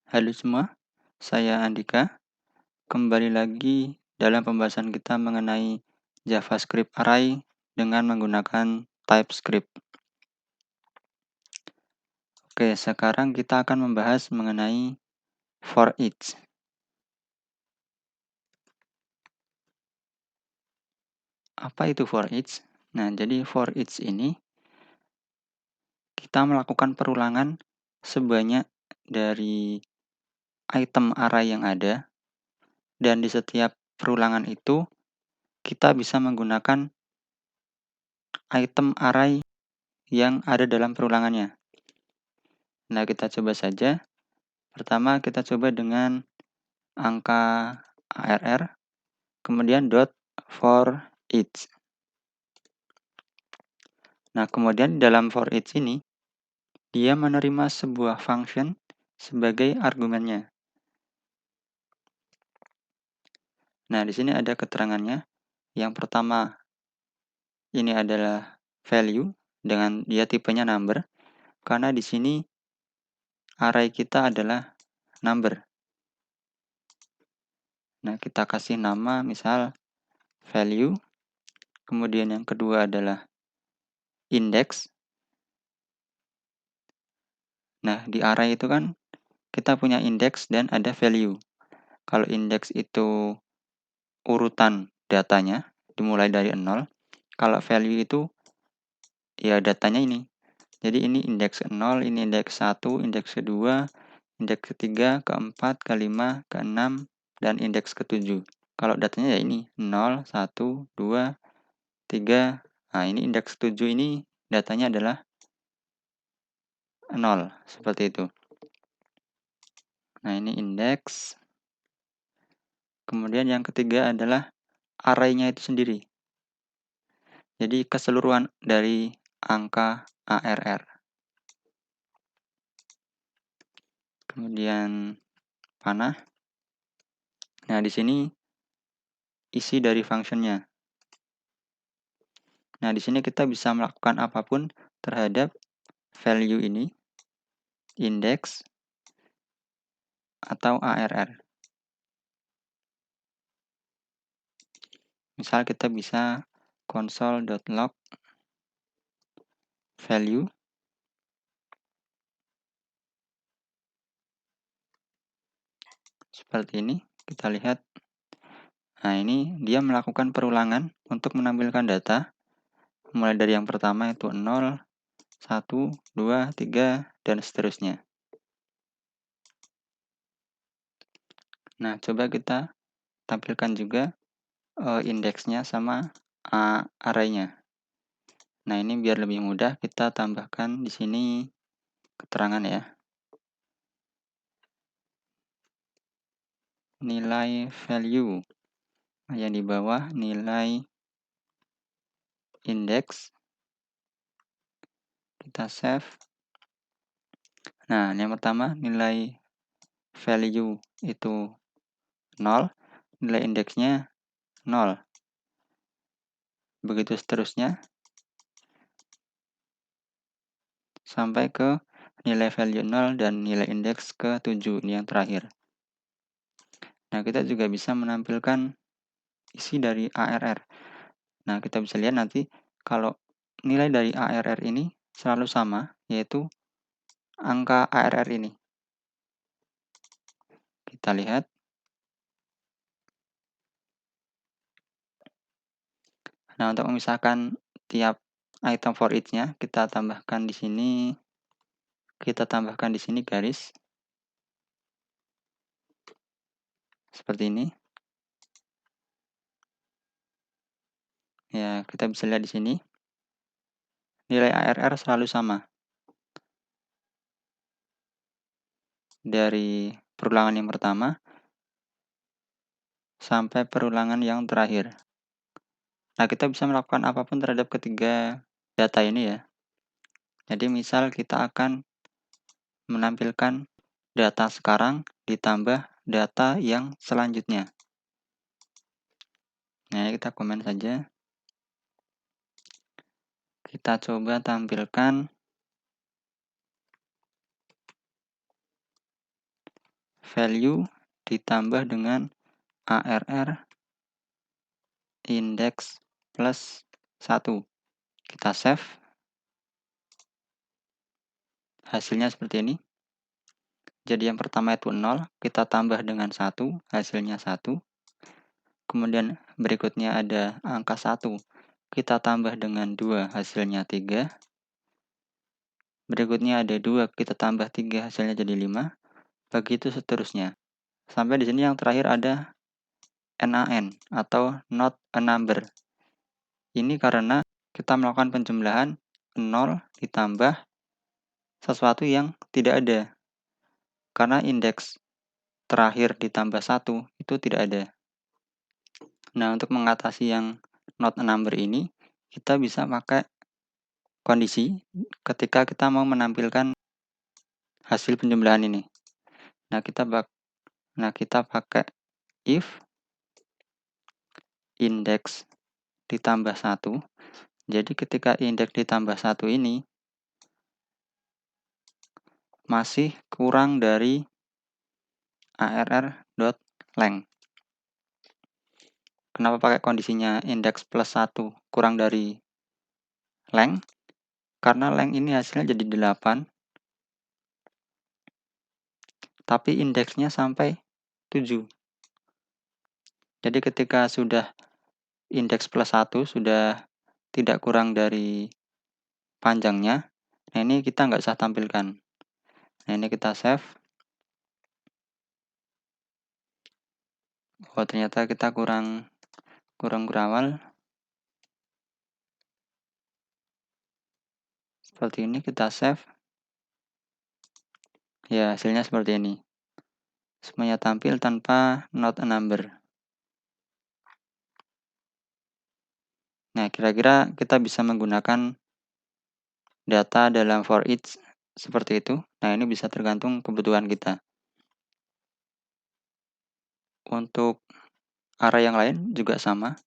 Halo semua, saya Andika. Kembali lagi dalam pembahasan kita mengenai JavaScript Array dengan menggunakan TypeScript. Oke, sekarang kita akan membahas mengenai for each. Apa itu for each? Nah, jadi for each ini kita melakukan perulangan sebanyak dari item array yang ada, dan di setiap perulangan itu kita bisa menggunakan item array yang ada dalam perulangannya. Nah, kita coba saja. Pertama, kita coba dengan angka ARR, kemudian dot for each. Nah, kemudian dalam for each ini, dia menerima sebuah function sebagai argumennya. Nah, di sini ada keterangannya. Yang pertama, ini adalah value dengan dia tipenya number, karena di sini array kita adalah number. Nah, kita kasih nama misal value, kemudian yang kedua adalah index. Nah, di array itu kan kita punya index dan ada value. Kalau index itu urutan datanya dimulai dari 0, kalau value itu ya datanya ini. Jadi ini indeks 0, ini indeks 1, indeks kedua, indeks ketiga, keempat, kelima, keenam, dan indeks ketujuh. Kalau datanya ya ini 0, 1, 2, 3. Nah, ini indeks 7 ini datanya adalah 0, seperti itu. Nah, ini indeks. Kemudian yang ketiga adalah array-nya itu sendiri. Jadi keseluruhan dari angka ARR. Kemudian panah. Nah, di sini isi dari functionnya. Nah, di sini kita bisa melakukan apapun terhadap value ini, index, atau ARR. Misal kita bisa console.log value. Seperti ini, kita lihat. Nah, ini dia melakukan perulangan untuk menampilkan data. Mulai dari yang pertama itu 0, 1, 2, 3, dan seterusnya. Nah, coba kita tampilkan juga indeksnya sama array-nya. Nah, ini biar lebih mudah kita tambahkan di sini keterangan ya. Nilai value. Yang di bawah nilai indeks. Kita save. Nah, yang pertama nilai value itu 0, nilai indeksnya 0. Begitu seterusnya sampai ke nilai value 0 dan nilai indeks ke 7, ini yang terakhir. Nah, kita juga bisa menampilkan isi dari ARR. Nah, kita bisa lihat nanti kalau nilai dari ARR ini selalu sama, yaitu angka ARR ini. Kita lihat. Nah, untuk memisahkan tiap item for each-nya, kita tambahkan di sini garis. Seperti ini. Ya, kita bisa lihat di sini. Nilai ARR selalu sama. Dari perulangan yang pertama sampai perulangan yang terakhir. Nah, kita bisa melakukan apapun terhadap ketiga data ini ya. Jadi misal kita akan menampilkan data sekarang ditambah data yang selanjutnya. Nah, kita komen saja. Kita coba tampilkan value ditambah dengan ARR index plus 1. Kita save. Hasilnya seperti ini. Jadi yang pertama itu 0, kita tambah dengan 1, hasilnya 1. Kemudian berikutnya ada angka 1, kita tambah dengan 2, hasilnya 3. Berikutnya ada 2, kita tambah 3, hasilnya jadi 5. Begitu seterusnya. Sampai di sini yang terakhir ada NaN atau not a number. Ini karena kita melakukan penjumlahan 0 ditambah sesuatu yang tidak ada. Karena indeks terakhir ditambah 1 itu tidak ada. Nah, untuk mengatasi yang not a number ini, kita bisa pakai kondisi ketika kita mau menampilkan hasil penjumlahan ini. Nah, kita pakai if indeks ditambah 1. Jadi ketika indeks ditambah 1 ini masih kurang dari ARR.length. Kenapa pakai kondisinya indeks plus 1 kurang dari length? Karena length ini hasilnya jadi 8, tapi indeksnya sampai 7. Jadi ketika sudah indeks plus 1 sudah tidak kurang dari panjangnya, nah ini kita nggak usah tampilkan. Nah ini kita save. Oh ternyata kita kurang berawal. Seperti ini kita save. Ya hasilnya seperti ini. Semuanya tampil tanpa not a number. Nah kira-kira kita bisa menggunakan data dalam for each seperti itu. Nah ini bisa tergantung kebutuhan kita. Untuk array yang lain juga sama.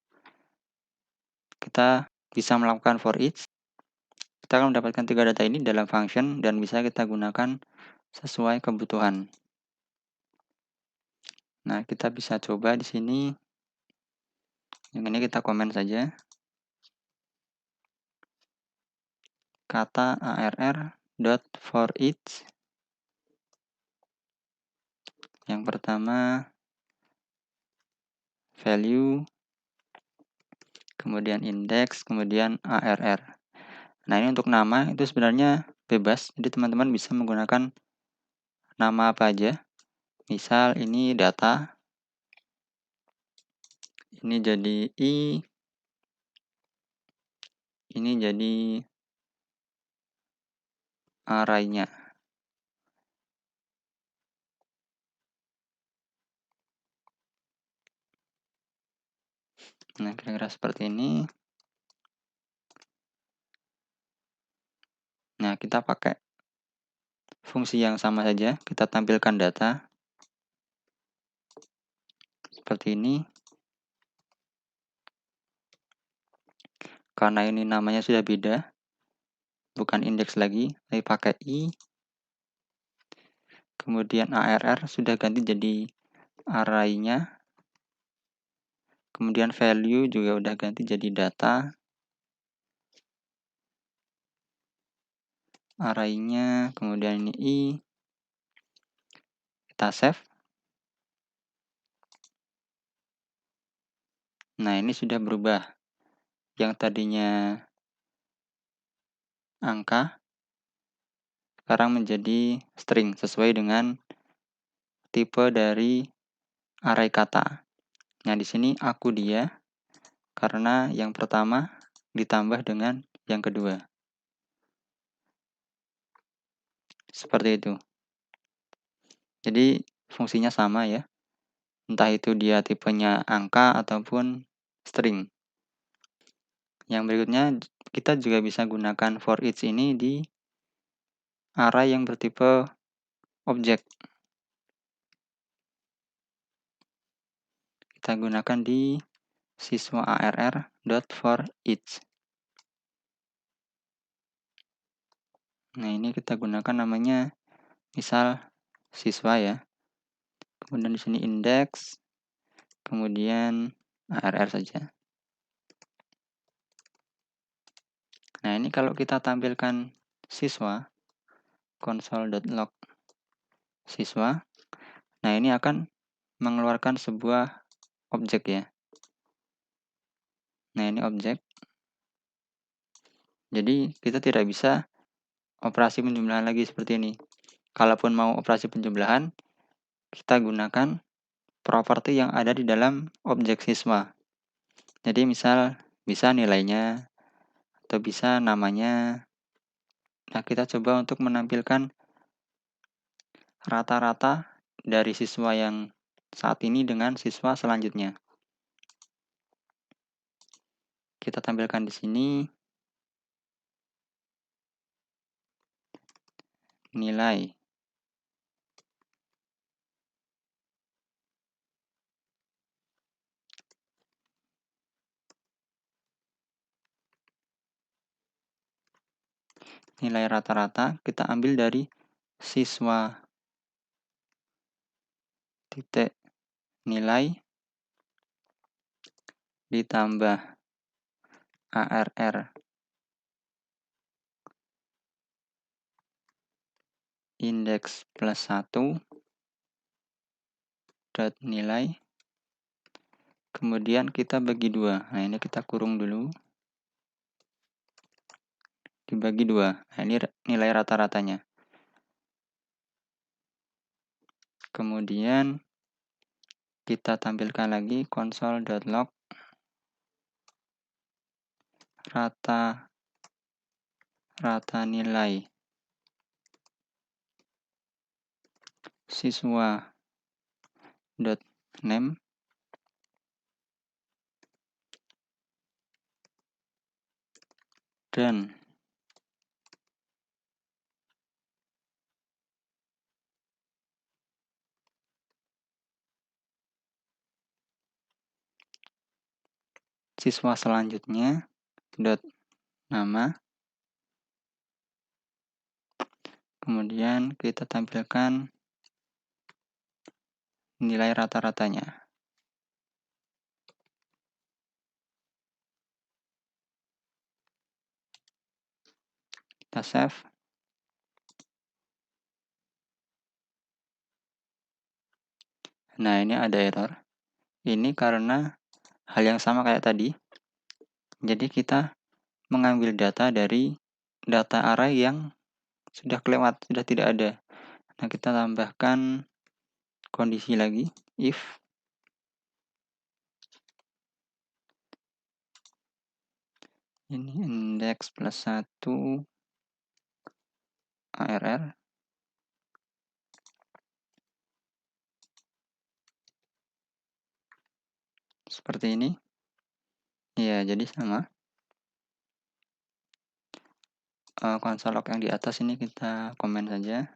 Kita bisa melakukan for each. Kita akan mendapatkan 3 data ini dalam function dan bisa kita gunakan sesuai kebutuhan. Nah, kita bisa coba di sini. Yang ini kita komen saja. Kata ARR.for each. Yang pertama value, kemudian index, kemudian ARR. Nah, ini untuk nama itu sebenarnya bebas. Jadi teman-teman bisa menggunakan nama apa aja. Misal ini data. Ini jadi I. Ini jadi array-nya. Nah, kira-kira seperti ini. Nah, kita pakai fungsi yang sama saja. Kita tampilkan data. Seperti ini. Karena ini namanya sudah beda. Bukan indeks lagi, tapi pakai I. Kemudian ARR sudah ganti jadi array-nya. Kemudian value juga udah ganti jadi data. Array-nya, kemudian ini I. Kita save. Nah, ini sudah berubah. Yang tadinya angka, sekarang menjadi string sesuai dengan tipe dari array kata. Nah, di sini aku dia karena yang pertama ditambah dengan yang kedua. Seperti itu. Jadi fungsinya sama ya. Entah itu dia tipenya angka ataupun string. Yang berikutnya kita juga bisa gunakan for each ini di array yang bertipe objek. Kita gunakan di siswa arr.for each. Nah, ini kita gunakan namanya misal siswa ya. kemudian di sini indeks, kemudian ARR saja. Nah, ini kalau kita tampilkan siswa, console.log siswa, nah ini akan mengeluarkan sebuah objek ya. Nah, ini objek. Jadi, kita tidak bisa operasi penjumlahan lagi seperti ini. Kalaupun mau operasi penjumlahan, kita gunakan properti yang ada di dalam objek siswa. Jadi, misal bisa nilainya atau bisa namanya. Nah, kita coba untuk menampilkan rata-rata dari siswa yang saat ini dengan siswa selanjutnya. Kita tampilkan di sini nilai rata-rata kita ambil dari siswa titik nilai ditambah ARR indeks plus 1 dot nilai, kemudian kita bagi 2. Nah, ini kita kurung dulu, dibagi 2. Nah, ini nilai rata-ratanya. Kemudian kita tampilkan lagi console.log rata nilai siswa dot name dan siswa selanjutnya dot nama, kemudian kita tampilkan nilai rata-ratanya. Kita save. Nah, ini ada error. Ini karena hal yang sama kayak tadi. Jadi kita mengambil data dari data array yang sudah kelewat, sudah tidak ada. Nah, kita tambahkan kondisi lagi, if ini indeks plus 1 ARR seperti ini. Ya, jadi sama. Console log yang di atas ini kita komen saja.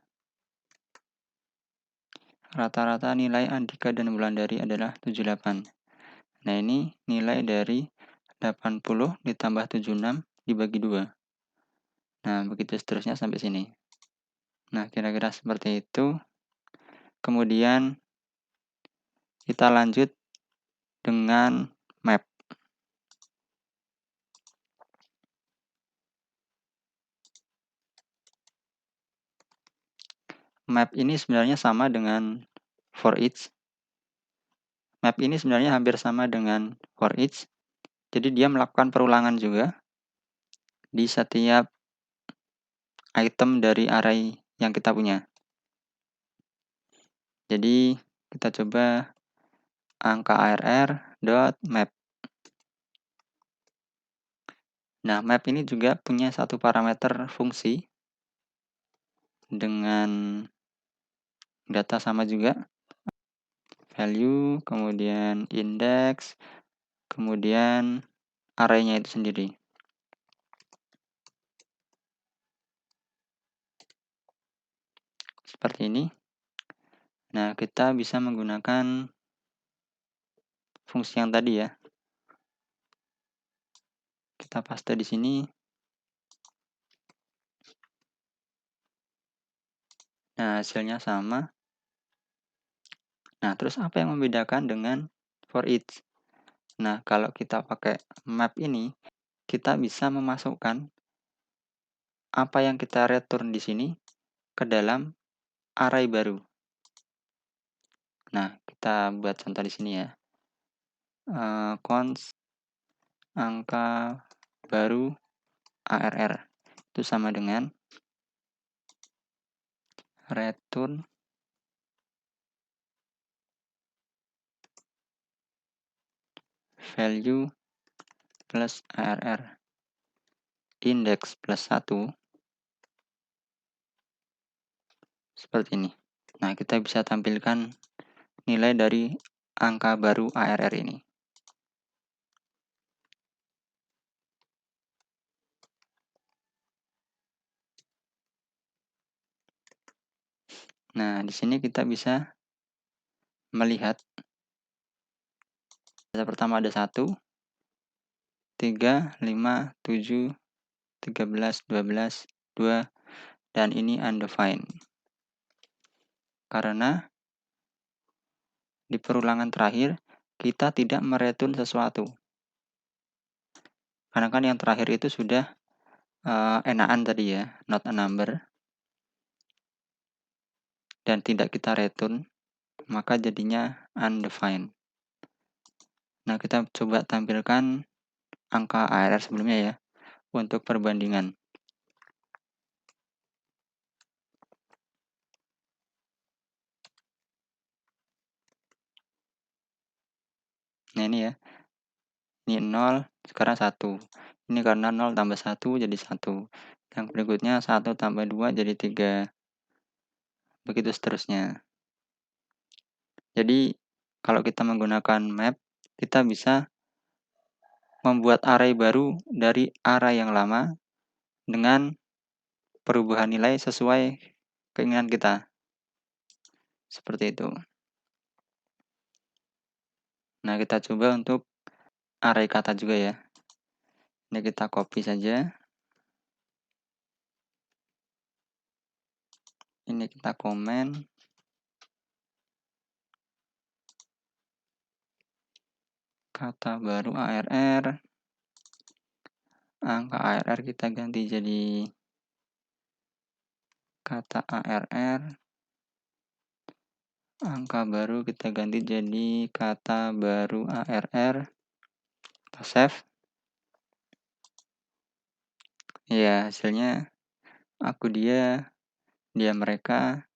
Rata-rata nilai Andika dan Wulandari adalah 78. Nah, ini nilai dari 80 ditambah 76 dibagi 2. Nah, begitu seterusnya sampai sini. Nah, kira-kira seperti itu. Kemudian kita lanjut dengan map. Map ini sebenarnya sama dengan for each. Map ini sebenarnya hampir sama dengan for each. Jadi dia melakukan perulangan juga di setiap item dari array yang kita punya. Jadi kita coba angka ARR dot map. Nah, map ini juga punya satu parameter fungsi dengan data sama juga, value, kemudian index, kemudian array-nya itu sendiri. Seperti ini. Nah, kita bisa menggunakan fungsi yang tadi ya. Kita paste di sini. Nah, hasilnya sama. Nah, terus apa yang membedakan dengan for each? Nah, kalau kita pakai map ini, kita bisa memasukkan apa yang kita return di sini ke dalam array baru. Nah, kita buat contoh di sini ya. Const angka baru ARR itu sama dengan return value plus ARR index plus 1 seperti ini. Nah, kita bisa tampilkan nilai dari angka baru ARR ini. Nah, di sini kita bisa melihat data pertama ada 1, 3, 5, 7, 13, 12, 2, dan ini undefined. Karena di perulangan terakhir, kita tidak mereturn sesuatu. Karena kan yang terakhir itu sudah enakan tadi ya, not a number. Dan tidak kita return, maka jadinya undefined. Nah, kita coba tampilkan angka ARR sebelumnya ya, untuk perbandingan. Nah, ini ya. Ini 0, sekarang 1. Ini karena 0 tambah 1 jadi 1. Yang berikutnya 1 tambah 2 jadi 3. Begitu seterusnya. Jadi, kalau kita menggunakan map, kita bisa membuat array baru dari array yang lama dengan perubahan nilai sesuai keinginan kita. Seperti itu. Nah, kita coba untuk array kata juga ya. Ini kita copy saja. Ini kita komen. Kata baru ARR. Angka ARR kita ganti jadi kata ARR. Angka baru kita ganti jadi kata baru ARR. Kita save. Ya, hasilnya aku dia mereka,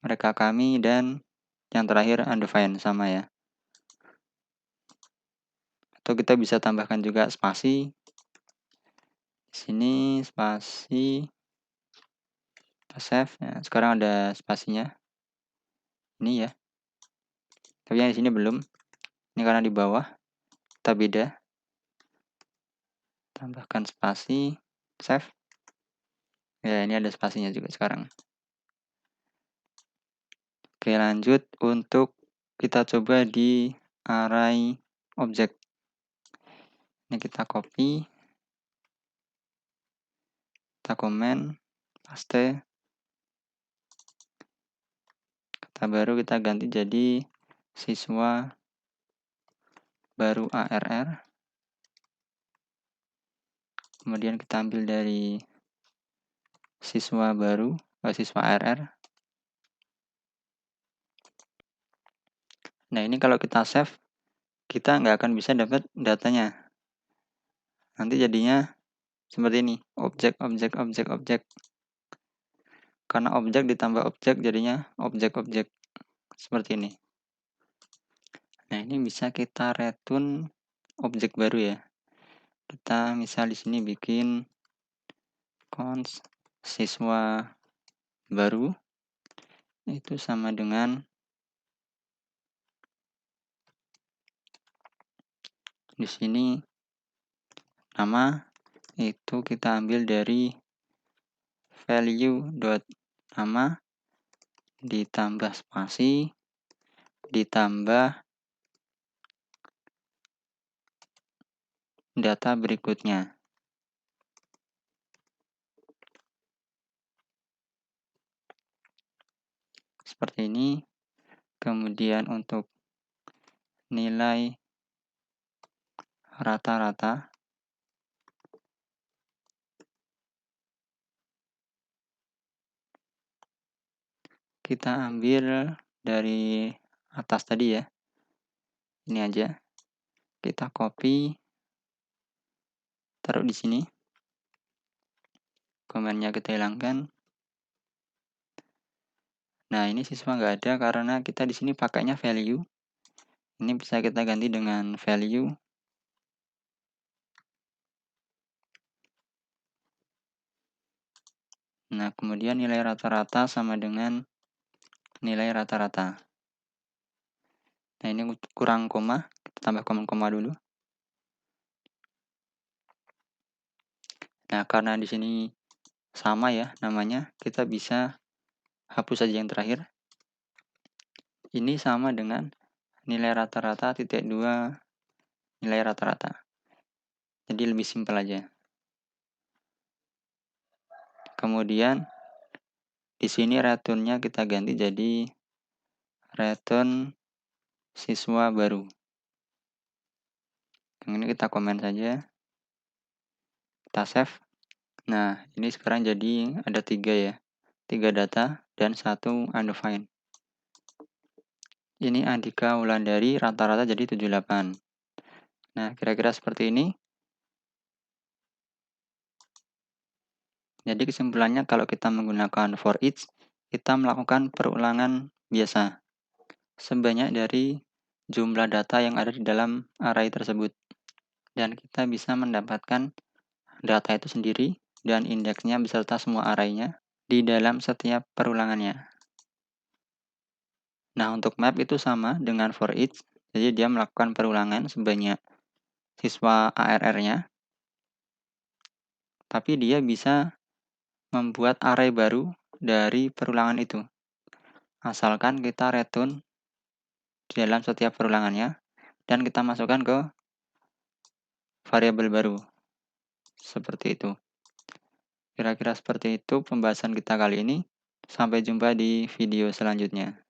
mereka kami, dan yang terakhir undefined sama ya. Atau kita bisa tambahkan juga spasi. Di sini spasi. Kita save. Nah, sekarang ada spasinya. Ini ya. Tapi yang di sini belum. Ini karena di bawah. Kita beda. Tambahkan spasi. Save. Ya, ini ada spasinya juga sekarang. Oke, lanjut untuk kita coba di array object. Ini kita copy. Kita komen. Paste. Kata baru kita ganti jadi siswa baru ARR. Kemudian kita ambil dari siswa baru, siswa ARR. Nah, ini kalau kita save, kita nggak akan bisa dapat datanya. Nanti jadinya seperti ini, objek. Karena objek ditambah objek jadinya objek seperti ini. Nah, ini bisa kita return objek baru ya. Kita misal di sini bikin const siswa baru itu sama dengan di sini nama itu kita ambil dari value.nama ditambah spasi ditambah data berikutnya. Seperti ini. Kemudian untuk nilai rata-rata, kita ambil dari atas tadi ya. Ini aja. Kita copy, taruh di sini. Komennya kita hilangkan. Nah, ini siswa nggak ada karena kita di sini pakainya value. Ini bisa kita ganti dengan value. Nah, kemudian nilai rata-rata sama dengan nilai rata-rata. Nah, ini kurang koma, kita tambah koma dulu. Nah, karena di sini sama ya namanya, kita bisa hapus saja yang terakhir. Ini sama dengan nilai rata-rata titik 2 nilai rata-rata. Jadi lebih simpel aja. Kemudian di sini return-nya kita ganti jadi return siswa baru. Yang ini kita komen saja. Kita save. Nah, ini sekarang jadi ada 3 ya. 3 data dan 1 undefined. Ini Andika Wulandari rata-rata jadi 78. Nah, kira-kira seperti ini. Jadi kesimpulannya kalau kita menggunakan for each, kita melakukan perulangan biasa sebanyak dari jumlah data yang ada di dalam array tersebut. Dan kita bisa mendapatkan data itu sendiri dan indeksnya beserta semua array-nya di dalam setiap perulangannya. Nah, untuk map itu sama dengan for each, jadi dia melakukan perulangan sebanyak siswa ARR-nya, tapi dia bisa membuat array baru dari perulangan itu. Asalkan kita return di dalam setiap perulangannya, dan kita masukkan ke variabel baru. Seperti itu. Kira-kira seperti itu pembahasan kita kali ini. Sampai jumpa di video selanjutnya.